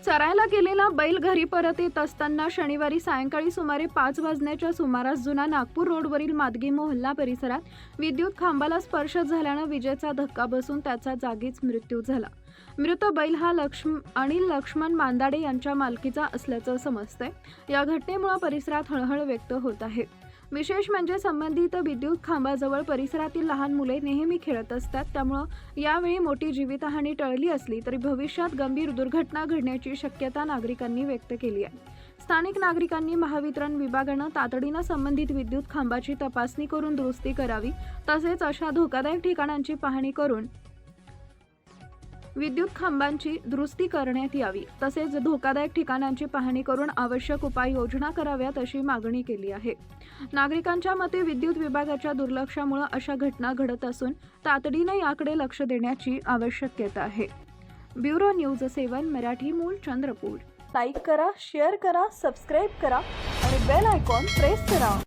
चरायला गेलेला बैल घरी परत येत असताना शनिवारी सायंकाळी सुमारे 5 वाजण्याच्या सुमारास जुना नागपूर रोडवरील मादगी मोहल्ला परिसरात विद्युत खांबाला स्पर्श झाल्यानं विजेचा धक्का बसून त्याचा जागीच मृत्यू झाला। मृत बैल हा अनिल लक्ष्मण मांदाडे यांच्या मालकीचा असल्याचं समजतंय। या घटनेमुळे परिसरात हळहळ व्यक्त होत आहे। विशेष म्हणजे संबंधित विद्युत खांबाजवळ परिसरातील लहान मुले नेहमी खेळत असतात, त्यामुळे यावेळी मोठी जीवितहानी टळली असली तरी भविष्यात गंभीर दुर्घटना घडण्याची शक्यता नागरिकांनी व्यक्त केली आहे। स्थानिक नागरिकांनी महावितरण विभागानं तातडीनं संबंधित विद्युत खांबाची तपासणी करून दुरुस्ती करावी, तसेच अशा धोकादायक ठिकाणांची पाहणी करून विद्युत खांबांची दुरुस्ती करण्यात यावी, तसेच धोकादायक ठिकाणांची पाहणी करून आवश्यक उपाययोजना कराव्यात अशी मागणी केली आहे। नागरिकांच्या मते विद्युत विभागाच्या दुर्लक्षामुळे अशा घटना घडत असून तातडीने याकडे लक्ष देण्याची आवश्यकता आहे। ब्युरो न्यूज 7 मराठी मूळ चंद्रपूर। लाईक करा, शेअर करा, सबस्क्राईब करा आणि बेल आयकॉन प्रेस करा।